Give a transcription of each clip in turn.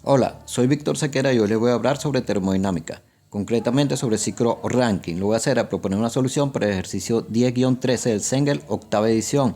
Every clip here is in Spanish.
Hola, soy Víctor Sequera y hoy les voy a hablar sobre termodinámica, concretamente sobre ciclo Rankine. Lo voy a hacer a proponer una solución para el ejercicio 10-13 del Sengel, octava edición.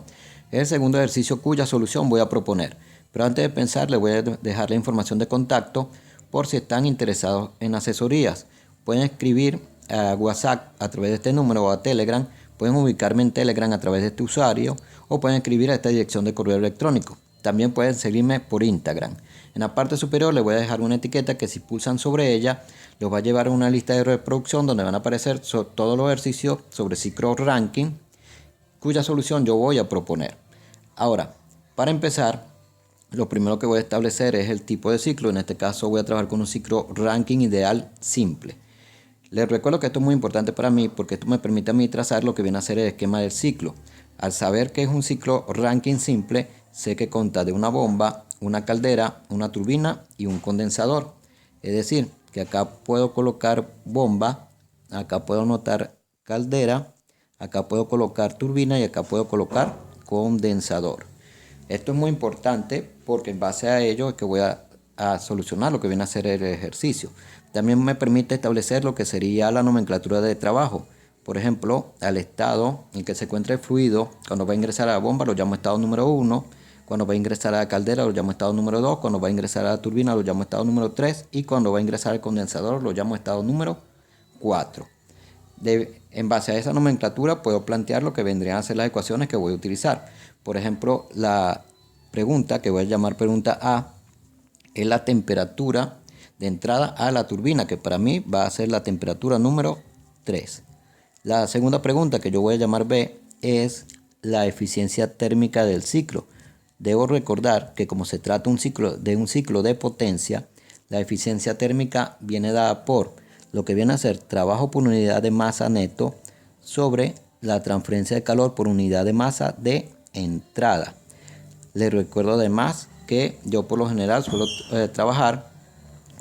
Es el segundo ejercicio cuya solución voy a proponer. Pero antes de pensar, les voy a dejar la información de contacto por si están interesados en asesorías. Pueden escribir a WhatsApp a través de este número o a Telegram. Pueden ubicarme en Telegram a través de este usuario o pueden escribir a esta dirección de correo electrónico. También pueden seguirme por Instagram. En la parte superior les voy a dejar una etiqueta que si pulsan sobre ella los va a llevar a una lista de reproducción donde van a aparecer todos los ejercicios sobre ciclo Rankine cuya solución yo voy a proponer. Ahora, para empezar, lo primero que voy a establecer es el tipo de ciclo. En este caso voy a trabajar con un ciclo Rankine ideal simple. Les recuerdo que esto es muy importante para mí porque esto me permite a mí trazar lo que viene a ser el esquema del ciclo. Al saber que es un ciclo Rankine simple, sé que consta de una bomba, una caldera, una turbina y un condensador. Es decir, que acá puedo colocar bomba, acá puedo anotar caldera, acá puedo colocar turbina y acá puedo colocar condensador. Esto es muy importante porque en base a ello es que voy a solucionar lo que viene a ser el ejercicio. También me permite establecer lo que sería la nomenclatura de trabajo. Por ejemplo, al estado en que se encuentra el fluido, cuando va a ingresar a la bomba lo llamo estado número 1, cuando va a ingresar a la caldera lo llamo estado número 2, cuando va a ingresar a la turbina lo llamo estado número 3 y cuando va a ingresar al condensador lo llamo estado número 4. En base a esa nomenclatura puedo plantear lo que vendrían a ser las ecuaciones que voy a utilizar. Por ejemplo, la pregunta que voy a llamar pregunta A es la temperatura de entrada a la turbina, que para mí va a ser la temperatura número 3. La segunda pregunta que yo voy a llamar B es la eficiencia térmica del ciclo. Debo recordar que como se trata un ciclo de potencia, la eficiencia térmica viene dada por lo que viene a ser trabajo por unidad de masa neto sobre la transferencia de calor por unidad de masa de entrada. Les recuerdo además que yo por lo general suelo trabajar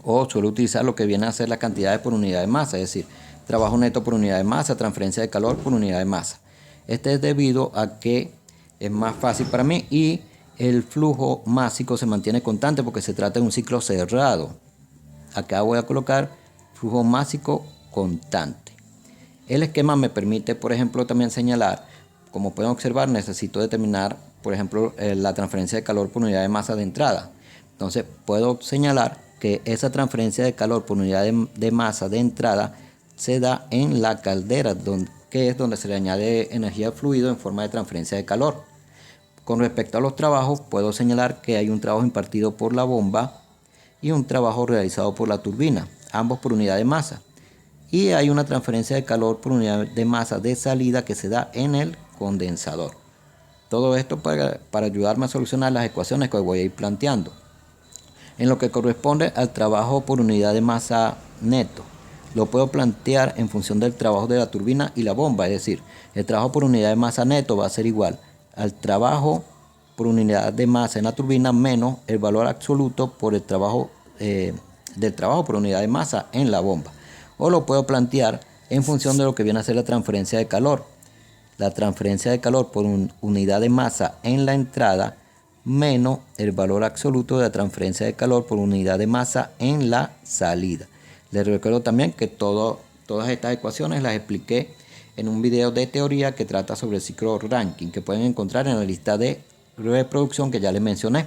o suelo utilizar lo que viene a ser la cantidad por unidad de masa, es decir, trabajo neto por unidad de masa, transferencia de calor por unidad de masa. Este es debido a que es más fácil para mí y el flujo másico se mantiene constante porque se trata de un ciclo cerrado. Acá voy a colocar flujo másico constante. El esquema me permite, por ejemplo, también señalar, como pueden observar, necesito determinar, por ejemplo, la transferencia de calor por unidad de masa de entrada. Entonces, puedo señalar que esa transferencia de calor por unidad de masa de entrada se da en la caldera, que es donde se le añade energía al fluido en forma de transferencia de calor. Con respecto a los trabajos, puedo señalar que hay un trabajo impartido por la bomba y un trabajo realizado por la turbina, ambos por unidad de masa. Y hay una transferencia de calor por unidad de masa de salida que se da en el condensador. Todo esto para ayudarme a solucionar las ecuaciones que voy a ir planteando. En lo que corresponde al trabajo por unidad de masa neto, lo puedo plantear en función del trabajo de la turbina y la bomba, es decir, el trabajo por unidad de masa neto va a ser igual al trabajo por unidad de masa en la turbina menos el valor absoluto por el trabajo del trabajo por unidad de masa en la bomba. O lo puedo plantear en función de lo que viene a ser la transferencia de calor. La transferencia de calor por unidad de masa en la entrada menos el valor absoluto de la transferencia de calor por unidad de masa en la salida. Les recuerdo también que todas estas ecuaciones las expliqué en un video de teoría que trata sobre el ciclo Rankine, que pueden encontrar en la lista de reproducción que ya les mencioné.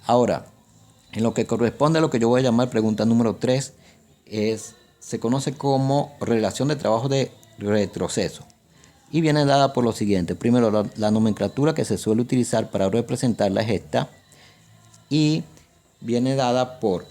Ahora, en lo que corresponde a lo que yo voy a llamar pregunta número 3, se conoce como relación de trabajo de retroceso. Y viene dada por lo siguiente. Primero, la nomenclatura que se suele utilizar para representarla es esta. Y viene dada por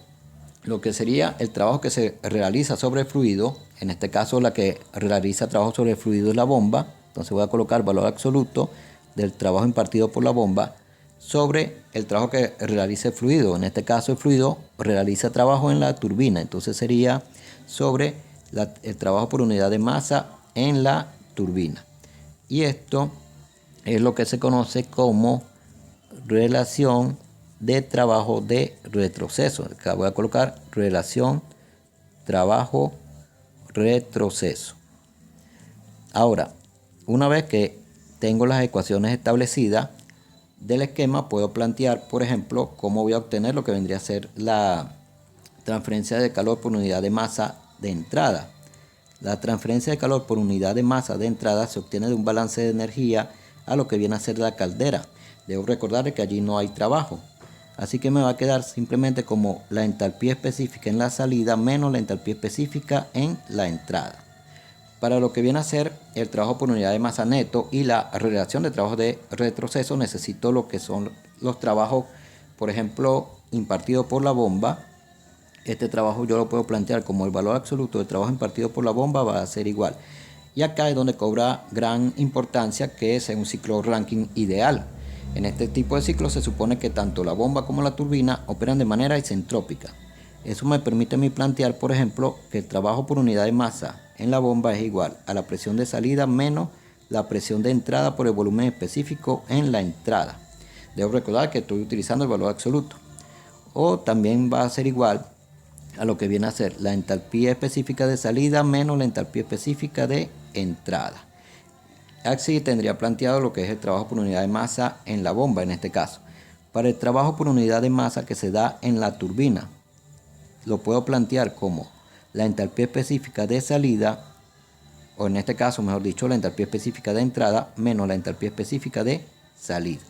lo que sería el trabajo que se realiza sobre el fluido. En este caso, la que realiza trabajo sobre el fluido es la bomba. Entonces voy a colocar valor absoluto del trabajo impartido por la bomba sobre el trabajo que realiza el fluido. En este caso, el fluido realiza trabajo en la turbina. Entonces sería sobre el trabajo por unidad de masa en la turbina. Y esto es lo que se conoce como relación de trabajo de retroceso. Acá voy a colocar relación trabajo retroceso. Ahora, una vez que tengo las ecuaciones establecidas, del esquema puedo plantear, por ejemplo, cómo voy a obtener lo que vendría a ser la transferencia de calor por unidad de masa de entrada. La transferencia de calor por unidad de masa de entrada se obtiene de un balance de energía a lo que viene a ser la caldera. Debo recordar que allí no hay trabajo. Así que me va a quedar simplemente como la entalpía específica en la salida menos la entalpía específica en la entrada. Para lo que viene a ser el trabajo por unidad de masa neto y la relación de trabajo de retroceso, necesito lo que son los trabajos, por ejemplo, impartidos por la bomba. Este trabajo yo lo puedo plantear como el valor absoluto del trabajo impartido por la bomba va a ser igual. Y acá es donde cobra gran importancia que es un ciclo Rankine ideal. En este tipo de ciclo se supone que tanto la bomba como la turbina operan de manera isentrópica. Eso me permite a mí plantear, por ejemplo, que el trabajo por unidad de masa en la bomba es igual a la presión de salida menos la presión de entrada por el volumen específico en la entrada. Debo recordar que estoy utilizando el valor absoluto. O también va a ser igual a lo que viene a ser la entalpía específica de salida menos la entalpía específica de entrada. Así tendría planteado lo que es el trabajo por unidad de masa en la bomba en este caso. Para el trabajo por unidad de masa que se da en la turbina, lo puedo plantear como la entalpía específica de salida, o en este caso, mejor dicho, la entalpía específica de entrada menos la entalpía específica de salida.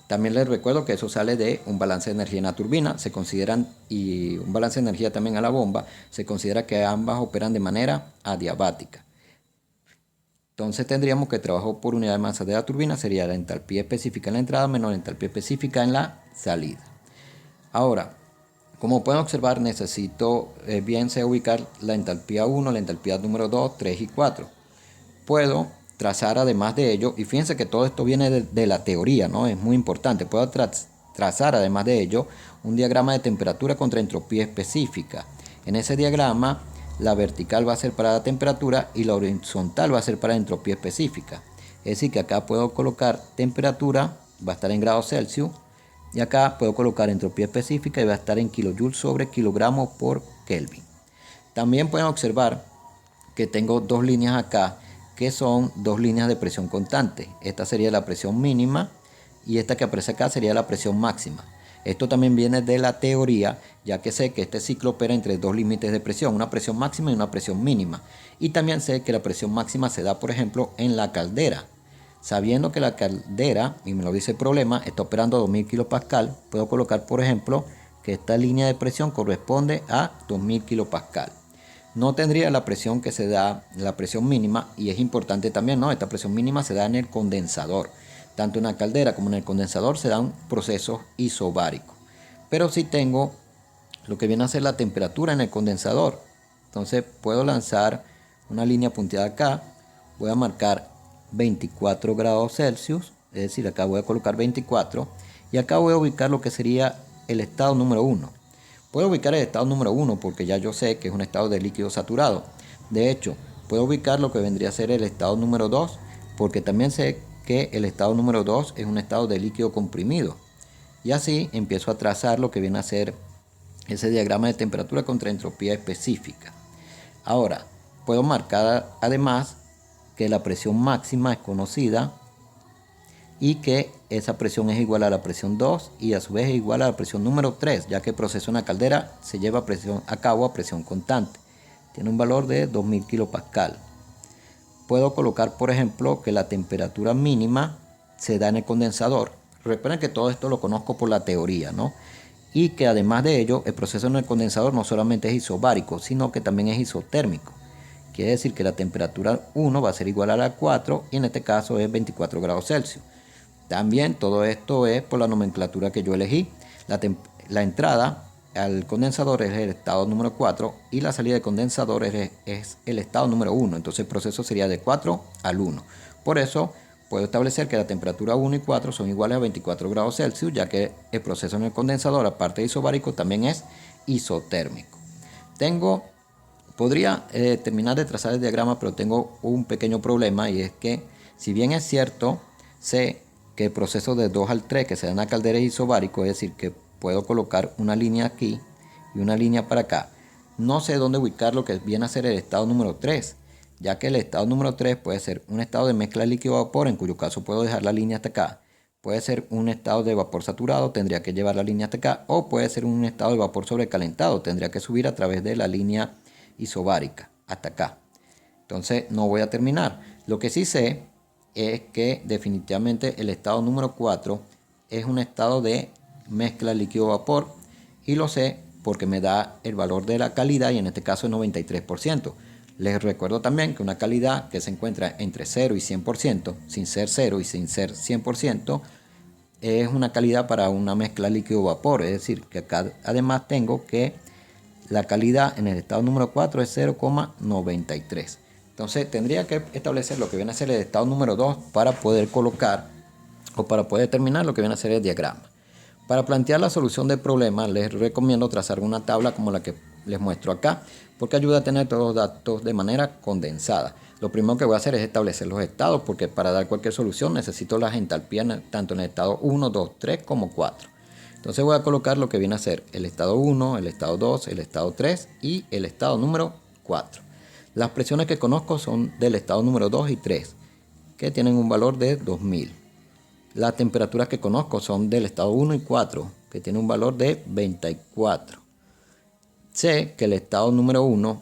También les recuerdo que eso sale de un balance de energía en la turbina, se consideran, y un balance de energía también a la bomba, se considera que ambas operan de manera adiabática. Entonces tendríamos que el trabajo por unidad de masa de la turbina sería la entalpía específica en la entrada menos la entalpía específica en la salida. Ahora, como pueden observar, necesito bien sea ubicar la entalpía 1, la entalpía número 2, 3 y 4. Puedo trazar además de ello, y fíjense que todo esto viene de la teoría, ¿no? Es muy importante. Puedo trazar además de ello un diagrama de temperatura contra entropía específica. En ese diagrama, la vertical va a ser para la temperatura y la horizontal va a ser para la entropía específica. Es decir, que acá puedo colocar temperatura, va a estar en grados Celsius, y acá puedo colocar entropía específica y va a estar en kilojoules sobre kilogramos por Kelvin. También pueden observar que tengo dos líneas acá que son dos líneas de presión constante. Esta sería la presión mínima y esta que aparece acá sería la presión máxima. Esto también viene de la teoría, ya que sé que este ciclo opera entre dos límites de presión, una presión máxima y una presión mínima. Y también sé que la presión máxima se da, por ejemplo, en la caldera. Sabiendo que la caldera, y me lo dice el problema, está operando a 2000 kPa, puedo colocar, por ejemplo, que esta línea de presión corresponde a 2000 kPa. No tendría la presión que se da, la presión mínima, y es importante también, ¿no? Esta presión mínima se da en el condensador. Tanto en la caldera como en el condensador se dan procesos isobáricos. Pero si tengo lo que viene a ser la temperatura en el condensador, entonces puedo lanzar una línea punteada acá, voy a marcar 24 grados Celsius, es decir, acá voy a colocar 24, y acá voy a ubicar lo que sería el estado número 1. Puedo ubicar el estado número 1 porque ya yo sé que es un estado de líquido saturado. De hecho, puedo ubicar lo que vendría a ser el estado número 2 porque también sé que el estado número 2 es un estado de líquido comprimido. Y así empiezo a trazar lo que viene a ser ese diagrama de temperatura contra entropía específica. Ahora, puedo marcar además que la presión máxima es conocida y que esa presión es igual a la presión 2 y a su vez es igual a la presión número 3, ya que el proceso en la caldera se lleva a cabo a presión constante. Tiene un valor de 2000 kPa. Puedo colocar, por ejemplo, que la temperatura mínima se da en el condensador. Recuerden que todo esto lo conozco por la teoría, ¿no? Y que además de ello, el proceso en el condensador no solamente es isobárico, sino que también es isotérmico. Quiere decir que la temperatura 1 va a ser igual a la 4 y en este caso es 24 grados Celsius. También todo esto es por la nomenclatura que yo elegí. La entrada al condensador es el estado número 4 y la salida del condensador es el estado número 1. Entonces el proceso sería de 4 al 1. Por eso puedo establecer que la temperatura 1 y 4 son iguales a 24 grados Celsius, ya que el proceso en el condensador, aparte de isobárico, también es isotérmico. Podría terminar de trazar el diagrama, pero tengo un pequeño problema y es que, si bien es cierto, sé que el proceso de 2 al 3 que se da en la caldera es isobárico, es decir, que puedo colocar una línea aquí y una línea para acá. No sé dónde ubicar lo que viene a ser el estado número 3, ya que el estado número 3 puede ser un estado de mezcla líquido-vapor, en cuyo caso puedo dejar la línea hasta acá. Puede ser un estado de vapor saturado, tendría que llevar la línea hasta acá, o puede ser un estado de vapor sobrecalentado, tendría que subir a través de la línea isobárica hasta acá. Entonces no voy a terminar. Lo que sí sé es que definitivamente el estado número 4 es un estado de mezcla líquido-vapor, y lo sé porque me da el valor de la calidad, y en este caso es 93%. Les recuerdo también que una calidad que se encuentra entre 0 y 100%, sin ser 0 y sin ser 100%, es una calidad para una mezcla líquido-vapor. Es decir, que acá además tengo que la calidad en el estado número 4 es 0,93. Entonces tendría que establecer lo que viene a ser el estado número 2 para poder colocar o para poder determinar lo que viene a ser el diagrama. Para plantear la solución del problema, les recomiendo trazar una tabla como la que les muestro acá, porque ayuda a tener todos los datos de manera condensada. Lo primero que voy a hacer es establecer los estados, porque para dar cualquier solución necesito las entalpías tanto en el estado 1, 2, 3 como 4. Entonces voy a colocar lo que viene a ser el estado 1, el estado 2, el estado 3 y el estado número 4. Las presiones que conozco son del estado número 2 y 3, que tienen un valor de 2000. Las temperaturas que conozco son del estado 1 y 4, que tiene un valor de 24. Sé que el estado número 1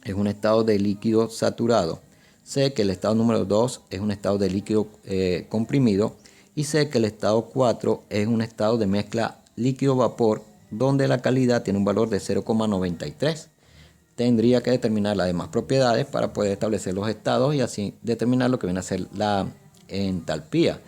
es un estado de líquido saturado. Sé que el estado número 2 es un estado de líquido comprimido. Y sé que el estado 4 es un estado de mezcla líquido-vapor, donde la calidad tiene un valor de 0,93. Tendría que determinar las demás propiedades para poder establecer los estados y así determinar lo que viene a ser la entalpía.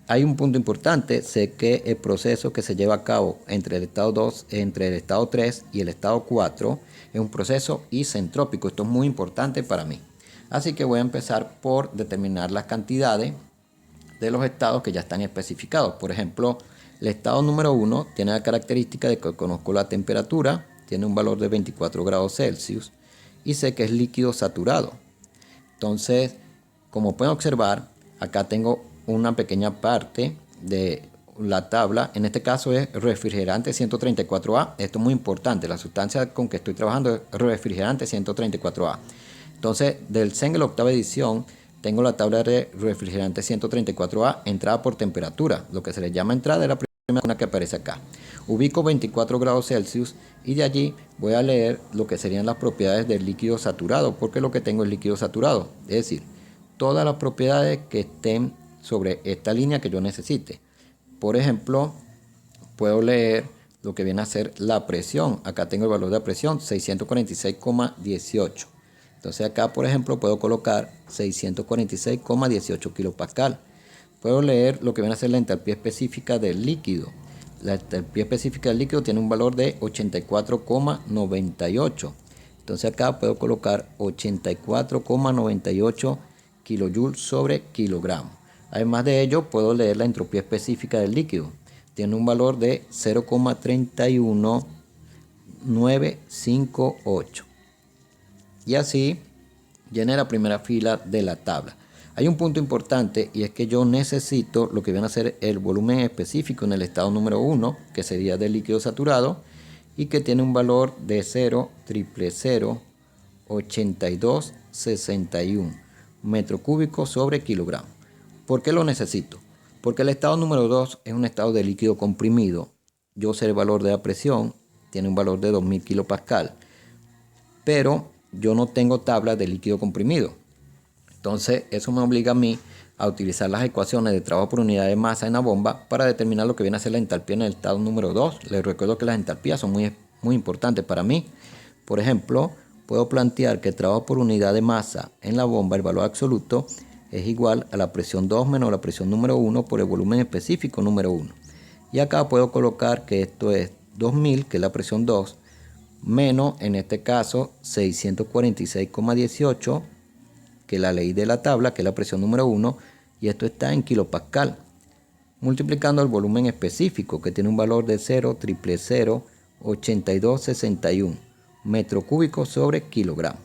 Hay un punto importante: sé que el proceso que se lleva a cabo entre el estado 2, entre el estado 3 y el estado 4 es un proceso isentrópico. Esto es muy importante para mí. Así que voy a empezar por determinar las cantidades de los estados que ya están especificados. Por ejemplo, el estado número 1 tiene la característica de que conozco la temperatura, tiene un valor de 24 grados Celsius y sé que es líquido saturado. Entonces, como pueden observar, acá tengo una pequeña parte de la tabla. En este caso es refrigerante 134A. Esto es muy importante. La sustancia con que estoy trabajando es refrigerante 134A. Entonces, del Sengel octava edición, tengo la tabla de refrigerante 134A, entrada por temperatura. Lo que se le llama entrada es la primera que aparece acá. Ubico 24 grados Celsius y de allí voy a leer lo que serían las propiedades del líquido saturado, porque lo que tengo es líquido saturado. Es decir, todas las propiedades que estén sobre esta línea que yo necesite. Por ejemplo, puedo leer lo que viene a ser la presión. Acá tengo el valor de la presión, 646,18. Entonces acá, por ejemplo, puedo colocar 646,18 kilopascal. Puedo leer lo que viene a ser la entalpía específica del líquido. La entalpía específica del líquido tiene un valor de 84,98. Entonces acá puedo colocar 84,98 kilojoules sobre kilogramo. Además de ello, puedo leer la entropía específica del líquido. Tiene un valor de 0,31958. Y así llené la primera fila de la tabla. Hay un punto importante, y es que yo necesito lo que viene a ser el volumen específico en el estado número 1, que sería del líquido saturado, y que tiene un valor de 0,0008261 metro cúbico sobre kilogramo. ¿Por qué lo necesito? Porque el estado número 2 es un estado de líquido comprimido. Yo sé el valor de la presión, tiene un valor de 2000 kilopascal, pero yo no tengo tabla de líquido comprimido. Entonces eso me obliga a mí a utilizar las ecuaciones de trabajo por unidad de masa en la bomba para determinar lo que viene a ser la entalpía en el estado número 2. Les recuerdo que las entalpías son muy importantes para mí. Por ejemplo, puedo plantear que el trabajo por unidad de masa en la bomba, el valor absoluto, es igual a la presión 2 menos la presión número 1 por el volumen específico número 1. Y acá puedo colocar que esto es 2000, que es la presión 2, menos, en este caso, 646,18, que es la ley de la tabla, que es la presión número 1, y esto está en kilopascal, multiplicando el volumen específico, que tiene un valor de 0,0008261 metro cúbico sobre kilogramo.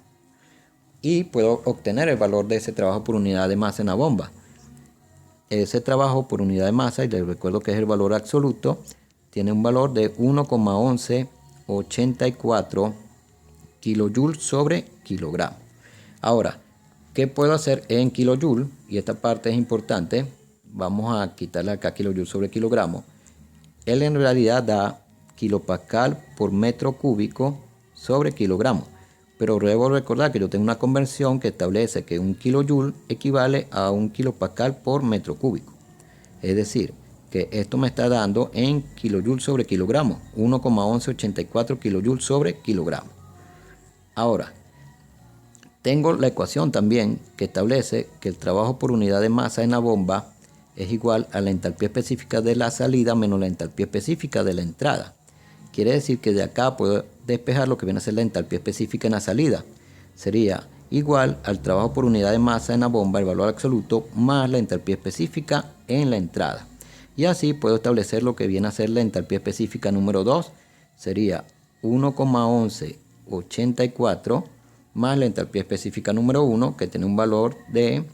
Y puedo obtener el valor de ese trabajo por unidad de masa en la bomba. Ese trabajo por unidad de masa, y les recuerdo que es el valor absoluto, tiene un valor de 1,1184 kilojoules sobre kilogramo. Ahora, ¿qué puedo hacer en kilojoules? Y esta parte es importante. vamos a quitarle acá kilojoule sobre kilogramo, él en realidad da kilopascal por metro cúbico sobre kilogramo. Pero debo recordar que yo tengo una conversión que establece que un kilojoule equivale a un kilopascal por metro cúbico. Es decir, que esto me está dando en kilojoule sobre kilogramo, 1,1184 kilojoule sobre kilogramo. Ahora, tengo la ecuación también que establece que el trabajo por unidad de masa en la bomba es igual a la entalpía específica de la salida menos la entalpía específica de la entrada. Quiere decir que de acá puedo despejar lo que viene a ser la entalpía específica en la salida. Sería igual al trabajo por unidad de masa en la bomba, el valor absoluto, más la entalpía específica en la entrada. Y así puedo establecer lo que viene a ser la entalpía específica número 2. Sería 1,1184 más la entalpía específica número 1, que tiene un valor de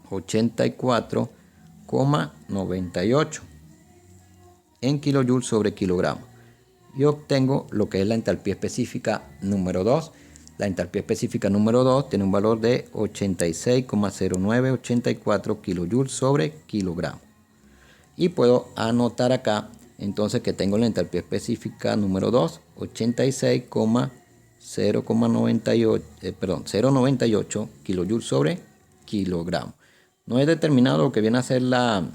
84,98 en kilojoule sobre kilogramo. Y obtengo lo que es la entalpía específica número 2. La entalpía específica número 2 tiene un valor de 86,0984 kilojoule sobre kilogramo. Y puedo anotar acá entonces que tengo la entalpía específica número 2, 098 kilojoule sobre kilogramo. No he determinado lo que viene a ser la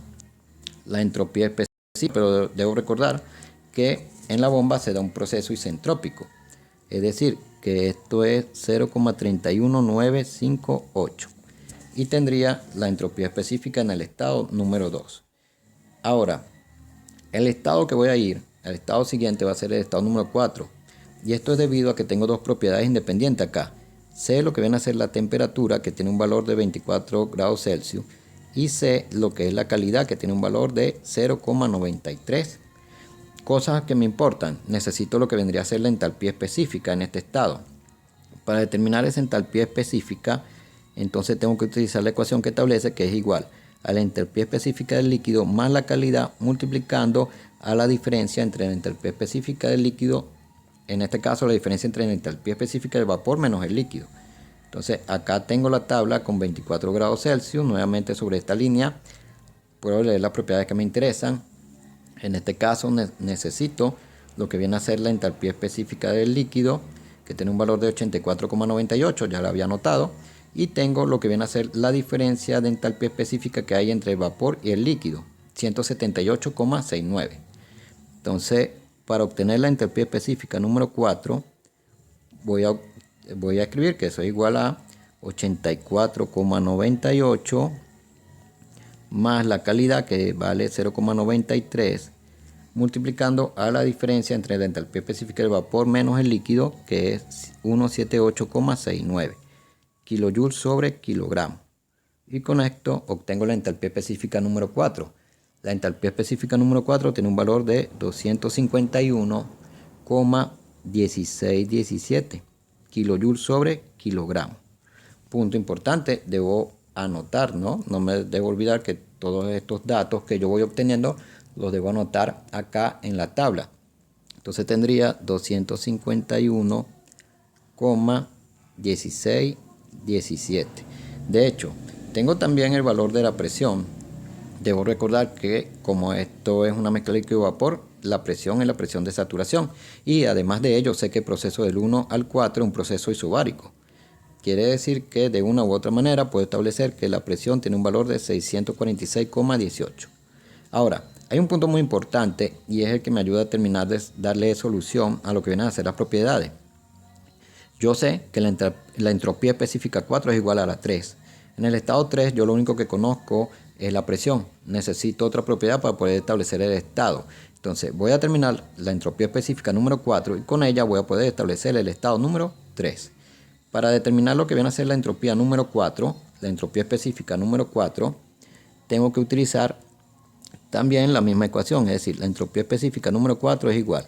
entropía específica, pero debo recordar que en la bomba se da un proceso isentrópico, es decir, que esto es 0,31958 y tendría la entropía específica en el estado número 2. Ahora, el estado que voy a ir, el estado siguiente va a ser el estado número 4, y esto es debido a que tengo dos propiedades independientes acá. Sé lo que viene a ser la temperatura, que tiene un valor de 24 grados Celsius, y sé lo que es la calidad, que tiene un valor de 0,93. Cosas que me importan, necesito lo que vendría a ser la entalpía específica en este estado. Para determinar esa entalpía específica, entonces tengo que utilizar la ecuación que establece que es igual a la entalpía específica del líquido más la calidad multiplicando a la diferencia entre la entalpía específica del líquido, en este caso la diferencia entre la entalpía específica del vapor menos el líquido. Entonces acá tengo la tabla con 24 grados Celsius, nuevamente sobre esta línea puedo leer las propiedades que me interesan. En este caso necesito lo que viene a ser la entalpía específica del líquido, que tiene un valor de 84,98, ya lo había anotado, y tengo lo que viene a ser la diferencia de entalpía específica que hay entre el vapor y el líquido, 178,69. Entonces, para obtener la entalpía específica número 4, voy a escribir que eso es igual a 84,98 más la calidad, que vale 0,93, multiplicando a la diferencia entre la entalpía específica del vapor menos el líquido, que es 178,69 kilojoule sobre kilogramo. Y con esto obtengo la entalpía específica número 4. La entalpía específica número 4 tiene un valor de 251,1617 kilojoule sobre kilogramo. Punto importante, debo anotar, ¿no? No me debo olvidar que todos estos datos que yo voy obteniendo los debo anotar acá en la tabla. Entonces tendría 251,1617. De hecho, tengo también el valor de la presión. Debo recordar que como esto es una mezcla líquido-vapor, la presión es la presión de saturación. Y además de ello, sé que el proceso del 1 al 4 es un proceso isobárico. Quiere decir que de una u otra manera puedo establecer que la presión tiene un valor de 646,18. Ahora, hay un punto muy importante y es el que me ayuda a terminar de darle solución a lo que vienen a ser las propiedades. Yo sé que la entropía específica 4 es igual a la 3. En el estado 3 yo lo único que conozco es la presión. Necesito otra propiedad para poder establecer el estado. Entonces voy a terminar la entropía específica número 4 y con ella voy a poder establecer el estado número 3. Para determinar lo que viene a ser la entropía número 4, la entropía específica número 4, tengo que utilizar también la misma ecuación, es decir, la entropía específica número 4 es igual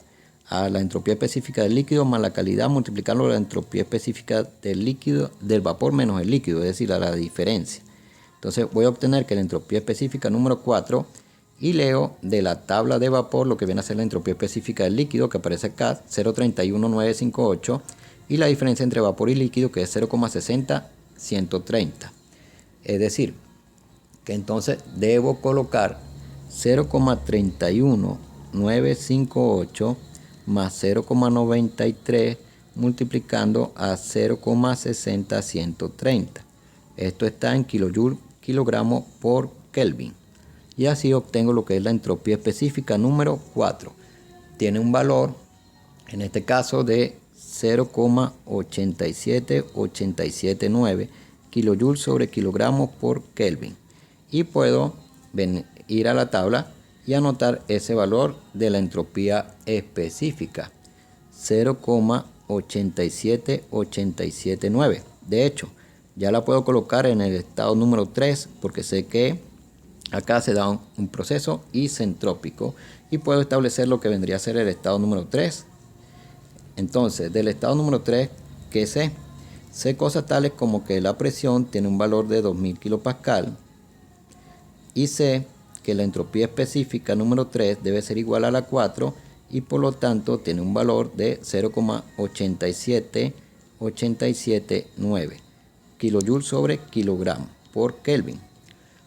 a la entropía específica del líquido más la calidad multiplicando la entropía específica del líquido, del vapor menos el líquido, es decir, a la diferencia. Entonces voy a obtener que la entropía específica número 4 y leo de la tabla de vapor lo que viene a ser la entropía específica del líquido, que aparece acá, 0,31958, y la diferencia entre vapor y líquido, que es 0,60130. Es decir, que entonces debo colocar 0,31958 más 0,93 multiplicando a 0,60130. Esto está en kilojoule kilogramo por Kelvin. Y así obtengo lo que es la entropía específica número 4. Tiene un valor, en este caso, de 0,87879 kilojoules sobre kilogramo por Kelvin. Y puedo ir a la tabla y anotar ese valor de la entropía específica, 0,87879. De hecho, ya la puedo colocar en el estado número 3 porque sé que acá se da un proceso isentrópico y puedo establecer lo que vendría a ser el estado número 3. Entonces, del estado número 3, ¿qué sé? Sé cosas tales como que la presión tiene un valor de 2000 kilopascal y sé que la entropía específica número 3 debe ser igual a la 4 y por lo tanto tiene un valor de 0,87879 kilojoules sobre kilogramo por Kelvin.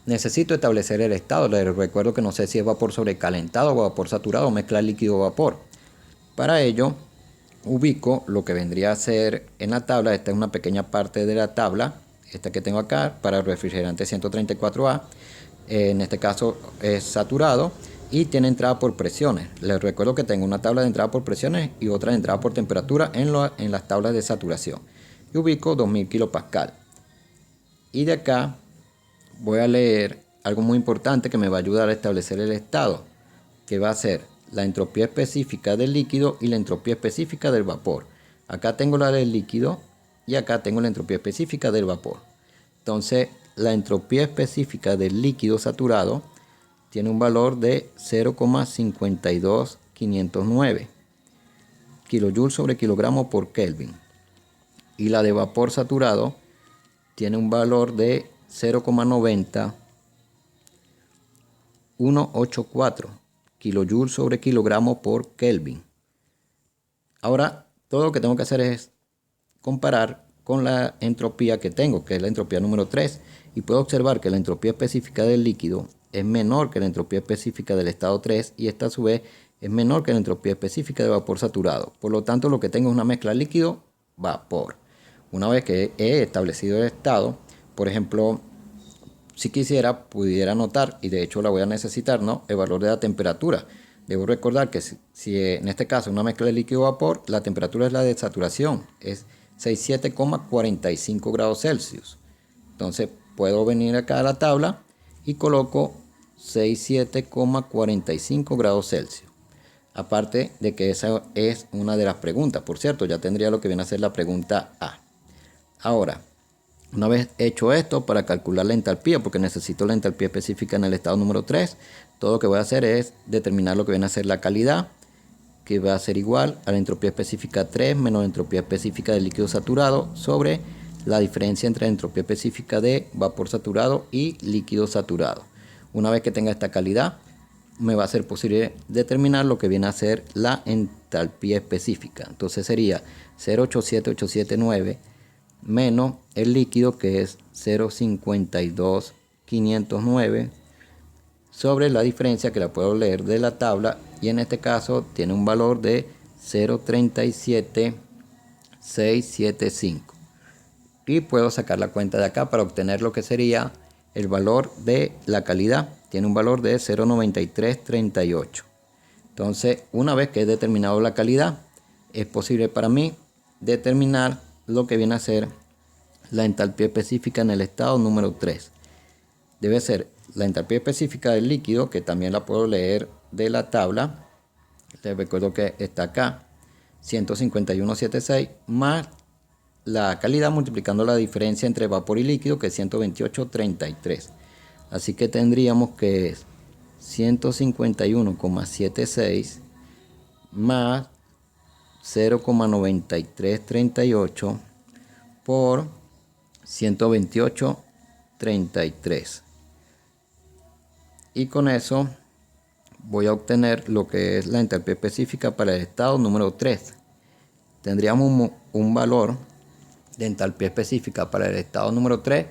Necesito establecer el estado. Les recuerdo que no sé si es vapor sobrecalentado o vapor saturado o mezcla líquido-vapor. Para ello, ubico lo que vendría a ser en la tabla. Esta es una pequeña parte de la tabla, esta que tengo acá, para el refrigerante 134A. En este caso es saturado y tiene entrada por presiones. Les recuerdo que tengo una tabla de entrada por presiones y otra de entrada por temperatura en las tablas de saturación. Y ubico 2000 kilopascal. Y de acá voy a leer algo muy importante que me va a ayudar a establecer el estado, que va a ser la entropía específica del líquido y la entropía específica del vapor. Acá tengo la del líquido y acá tengo la entropía específica del vapor. Entonces, la entropía específica del líquido saturado tiene un valor de 0,52509 kilojoules sobre kilogramo por Kelvin. Y la de vapor saturado tiene un valor de 0,90184 kilojoules sobre kilogramo por Kelvin. Ahora, todo lo que tengo que hacer es comparar con la entropía que tengo, que es la entropía número 3, y puedo observar que la entropía específica del líquido es menor que la entropía específica del estado 3 y esta a su vez es menor que la entropía específica de vapor saturado. Por lo tanto, lo que tengo es una mezcla líquido-vapor. Una vez que he establecido el estado, por ejemplo, si quisiera, pudiera anotar, y de hecho la voy a necesitar, ¿no?, el valor de la temperatura. Debo recordar que si en este caso una mezcla de líquido-vapor, la temperatura es la de saturación, es 67,45 grados Celsius. Entonces puedo venir acá a la tabla y coloco 67,45 grados Celsius. Aparte de que esa es una de las preguntas. Por cierto, ya tendría lo que viene a ser la pregunta A. Ahora, una vez hecho esto, para calcular la entalpía, porque necesito la entalpía específica en el estado número 3, todo lo que voy a hacer es determinar lo que viene a ser la calidad, que va a ser igual a la entropía específica 3 menos la entropía específica del líquido saturado sobre la diferencia entre la entropía específica de vapor saturado y líquido saturado. Una vez que tenga esta calidad, me va a ser posible determinar lo que viene a ser la entalpía específica. Entonces sería 0,87879 menos el líquido, que es 0,52509 sobre la diferencia, que la puedo leer de la tabla, y en este caso tiene un valor de 0,37675 y puedo sacar la cuenta de acá para obtener lo que sería el valor de la calidad. Tiene un valor de 0,9338. Entonces, una vez que he determinado la calidad, es posible para mí determinar lo que viene a ser la entalpía específica en el estado número 3. Debe ser la entalpía específica del líquido, que también la puedo leer de la tabla. Les recuerdo que está acá, 151,76 más la calidad multiplicando la diferencia entre vapor y líquido, que es 128,33. Así que tendríamos que es 151,76 más 0,9338 por 128,33. Y con eso voy a obtener lo que es la entalpía específica para el estado número 3. Tendríamos un valor de entalpía específica para el estado número 3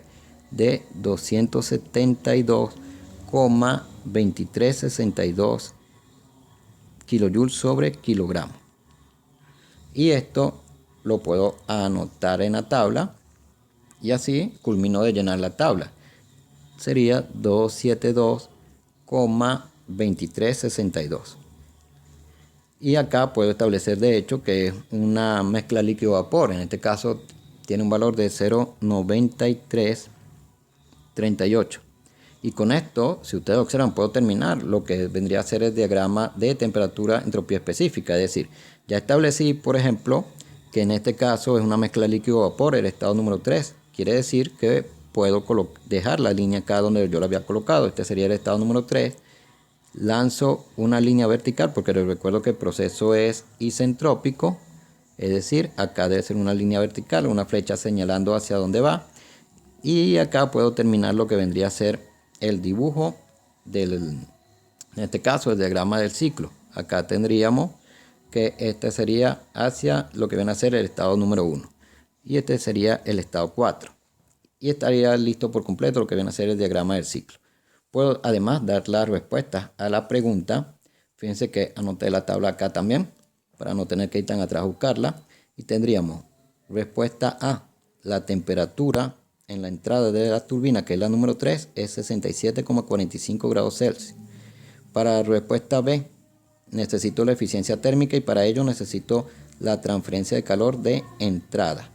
de 272,2362 kilojoules sobre kilogramo. Y esto lo puedo anotar en la tabla y así culmino de llenar la tabla. Sería 272,2362. Y acá puedo establecer de hecho que es una mezcla líquido-vapor. En este caso tiene un valor de 0,9338. Y con esto, si ustedes observan, puedo terminar lo que vendría a ser el diagrama de temperatura entropía específica. Es decir, ya establecí, por ejemplo, que en este caso es una mezcla líquido-vapor, el estado número 3. Quiere decir que puedo dejar la línea acá donde yo la había colocado. Este sería el estado número 3. Lanzo una línea vertical porque les recuerdo que el proceso es isentrópico. Es decir, acá debe ser una línea vertical, una flecha señalando hacia dónde va. Y acá puedo terminar lo que vendría a ser el dibujo en este caso, el diagrama del ciclo. Acá tendríamos que este sería hacia lo que viene a ser el estado número 1. Y este sería el estado 4. Y estaría listo por completo lo que viene a ser el diagrama del ciclo. Puedo además dar las respuestas a la pregunta. Fíjense que anoté la tabla acá también, para no tener que ir tan atrás a buscarla. Y tendríamos respuesta A, la temperatura en la entrada de la turbina, que es la número 3, es 67,45 grados Celsius. Para respuesta B, necesito la eficiencia térmica y para ello necesito la transferencia de calor de entrada.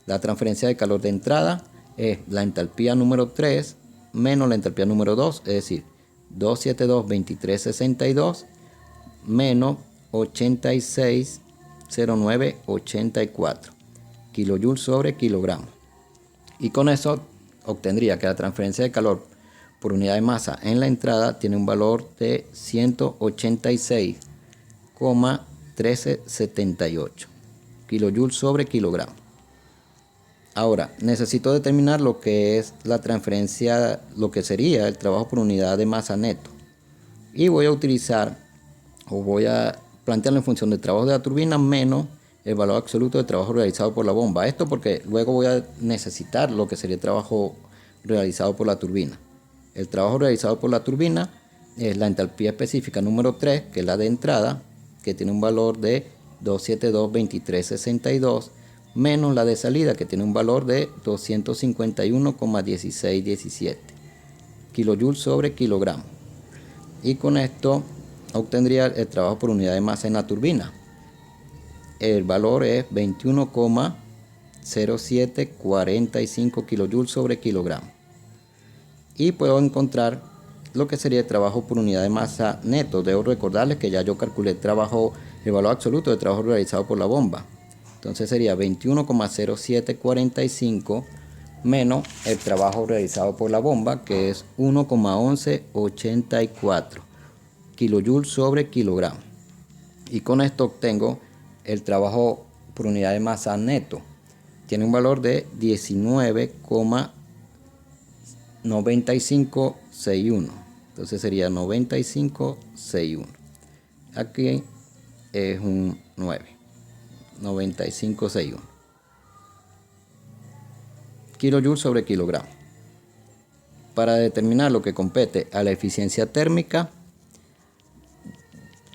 La transferencia de calor de entrada es la entalpía número 3 menos la entalpía número 2, es decir, 272,2362 menos 86,0984 kilojoules sobre kilogramo. Y con eso obtendría que la transferencia de calor por unidad de masa en la entrada tiene un valor de 186,1378 kilojoules sobre kilogramo. Ahora, necesito determinar lo que es la transferencia, lo que sería el trabajo por unidad de masa neto. Y voy a utilizar, o voy a plantearlo en función del trabajo de la turbina menos el valor absoluto de trabajo realizado por la bomba. Esto porque luego voy a necesitar lo que sería el trabajo realizado por la turbina. El trabajo realizado por la turbina es la entalpía específica número 3, que es la de entrada, que tiene un valor de 272,2362, menos la de salida, que tiene un valor de 251,1617 kilojoules sobre kilogramo. Y con esto obtendría el trabajo por unidad de masa en la turbina. El valor es 21,0745 kilojoules sobre kilogramo. Y puedo encontrar lo que sería el trabajo por unidad de masa neto. Debo recordarles que ya yo calculé el valor absoluto de trabajo realizado por la bomba. Entonces sería 21,0745 menos el trabajo realizado por la bomba, que es 1,1184 kilojoules sobre kilogramo. Y con esto obtengo el trabajo por unidad de masa neto. Tiene un valor de 19,9561. Entonces sería 9561. Aquí es un 9. 9561 kilojoules sobre kilogramo. Para determinar lo que compete a la eficiencia térmica,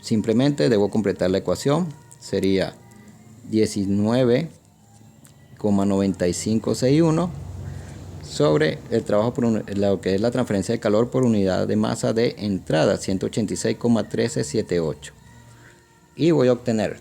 simplemente debo completar la ecuación. Sería 19,9561 sobre el trabajo por lo que es la transferencia de calor por unidad de masa de entrada, 186,1378. Y voy a obtener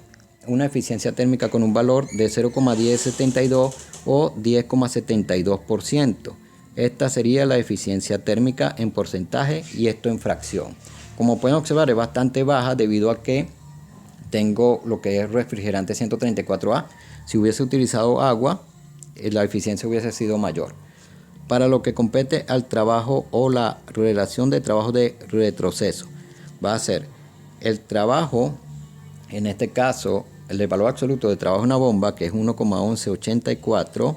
una eficiencia térmica con un valor de 0,1072 o 10,72%. Esta sería la eficiencia térmica en porcentaje y esto en fracción. Como pueden observar, es bastante baja debido a que tengo lo que es refrigerante 134A. Si hubiese utilizado agua, la eficiencia hubiese sido mayor. Para lo que compete al trabajo o la relación de trabajo de retroceso, va a ser el trabajo, en este caso, el valor absoluto de trabajo en una bomba, que es 1,1184,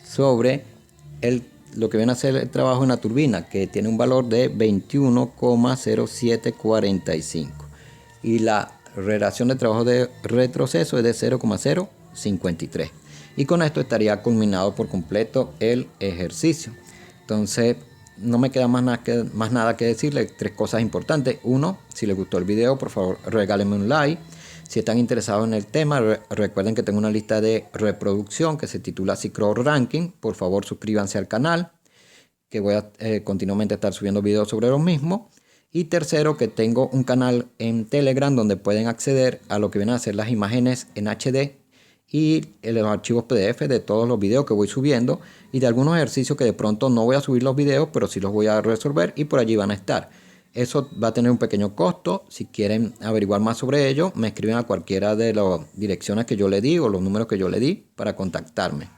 sobre lo que viene a ser el trabajo en la turbina, que tiene un valor de 21,0745. Y la relación de trabajo de retroceso es de 0,053. Y con esto estaría culminado por completo el ejercicio. Entonces no me queda más nada que decirles. 3 cosas importantes. 1, si les gustó el video, por favor regálenme un like. Si están interesados en el tema, recuerden que tengo una lista de reproducción que se titula Cicro Ranking. Por favor suscríbanse al canal, que voy a continuamente estar subiendo videos sobre los mismos. Y tercero, que tengo un canal en Telegram donde pueden acceder a lo que vienen a ser las imágenes en HD y los archivos PDF de todos los videos que voy subiendo y de algunos ejercicios que de pronto no voy a subir los videos, pero sí los voy a resolver y por allí van a estar. Eso va a tener un pequeño costo. Si quieren averiguar más sobre ello, me escriben a cualquiera de las direcciones que yo le di o los números que yo le di para contactarme.